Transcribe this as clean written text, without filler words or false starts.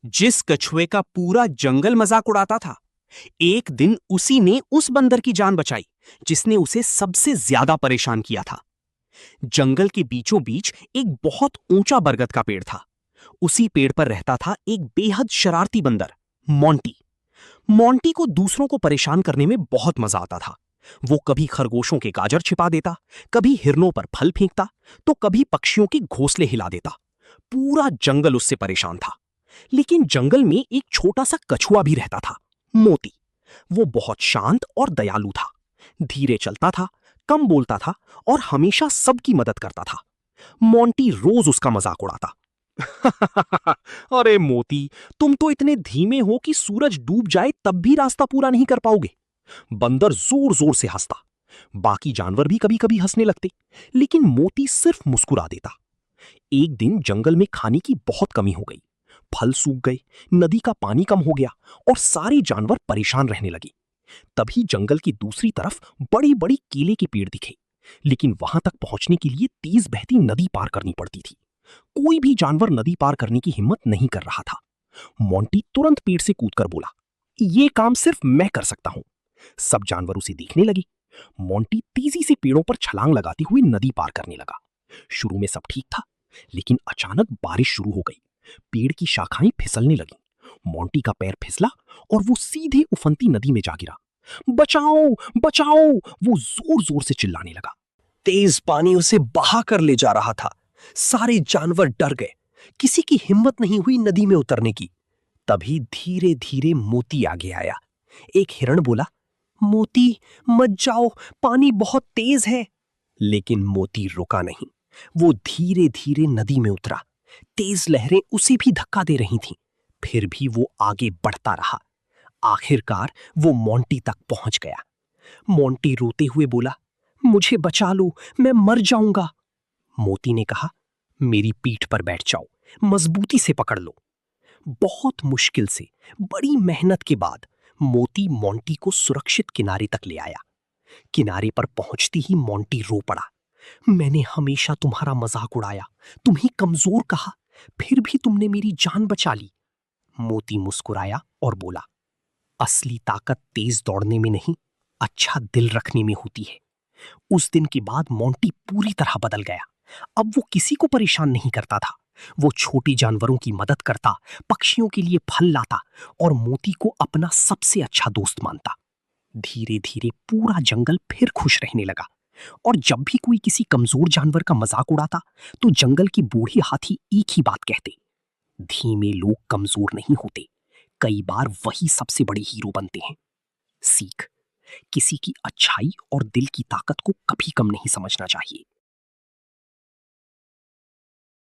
जिस कछुए का पूरा जंगल मजाक उड़ाता था, एक दिन उसी ने उस बंदर की जान बचाई जिसने उसे सबसे ज्यादा परेशान किया था। जंगल के बीचों बीच एक बहुत ऊंचा बरगद का पेड़ था। उसी पेड़ पर रहता था एक बेहद शरारती बंदर, मोंटी। मोंटी को दूसरों को परेशान करने में बहुत मजा आता था। वो कभी खरगोशों के गाजर छिपा देता, कभी हिरनों पर फल फेंकता, तो कभी पक्षियों के घोंसले हिला देता। पूरा जंगल उससे परेशान था। लेकिन जंगल में एक छोटा सा कछुआ भी रहता था, मोती। वो बहुत शांत और दयालु था। धीरे चलता था, कम बोलता था और हमेशा सबकी मदद करता था। मोंटी रोज उसका मजाक उड़ाता। अरे मोती, तुम तो इतने धीमे हो कि सूरज डूब जाए तब भी रास्ता पूरा नहीं कर पाओगे। बंदर जोर जोर से हंसता। बाकी जानवर भी कभी कभी हंसने लगते, लेकिन मोती सिर्फ मुस्कुरा देता। एक दिन जंगल में खाने की बहुत कमी हो गई। फल सूख गए, नदी का पानी कम हो गया और सारे जानवर परेशान रहने लगे। तभी जंगल की दूसरी तरफ बड़ी बड़ी केले के पेड़ दिखे, लेकिन वहां तक पहुंचने के लिए तेज बहती नदी पार करनी पड़ती थी। कोई भी जानवर नदी पार करने की हिम्मत नहीं कर रहा था। मोंटी तुरंत पेड़ से कूदकर बोला, "ये काम सिर्फ मैं कर सकता हूं।" सब जानवर उसे देखने लगे। मोंटी तेजी से पेड़ों पर छलांग लगाते हुए नदी पार करने लगा। शुरू में सब ठीक था, लेकिन अचानक बारिश शुरू हो गई। पेड़ की शाखाएं फिसलने लगीं। मोंटी का पैर फिसला और वो सीधे उफनती नदी में जा गिरा। "बचाओ, बचाओ!" वो जोर जोर से चिल्लाने लगा। तेज पानी उसे बहा कर ले जा रहा था। सारे जानवर डर गए। किसी की हिम्मत नहीं हुई नदी में उतरने की। तभी धीरे धीरे मोती आगे आया। एक हिरण बोला, "मोती, मत जाओ, पानी बहुत तेज है।" लेकिन मोती रुका नहीं। वो धीरे धीरे नदी में उतरा। तेज लहरें उसे भी धक्का दे रही थीं। फिर भी वो आगे बढ़ता रहा। आखिरकार वो मोंटी तक पहुंच गया। मोंटी रोते हुए बोला, "मुझे बचा लो, मैं मर जाऊंगा।" मोती ने कहा, "मेरी पीठ पर बैठ जाओ, मजबूती से पकड़ लो।" बहुत मुश्किल से, बड़ी मेहनत के बाद मोती मोंटी को सुरक्षित किनारे तक ले आया। किनारे पर पहुंचते ही मोंटी रो पड़ा। "मैंने हमेशा तुम्हारा मजाक उड़ाया, तुम्हें कमजोर कहा, फिर भी तुमने मेरी जान बचा ली।" मोती मुस्कुराया और बोला, "असली ताकत तेज दौड़ने में नहीं, अच्छा दिल रखने में होती है।" उस दिन के बाद मोंटी पूरी तरह बदल गया। अब वो किसी को परेशान नहीं करता था। वो छोटे जानवरों की मदद करता, पक्षियों के लिए फल लाता और मोती को अपना सबसे अच्छा दोस्त मानता। धीरे धीरे पूरा जंगल फिर खुश रहने लगा। और जब भी कोई किसी कमजोर जानवर का मजाक उड़ाता, तो जंगल के बूढ़े हाथी एक ही बात कहते, "धीमे लोग कमजोर नहीं होते, कई बार वही सबसे बड़े हीरो बनते हैं।" सीख, किसी की अच्छाई और दिल की ताकत को कभी कम नहीं समझना चाहिए।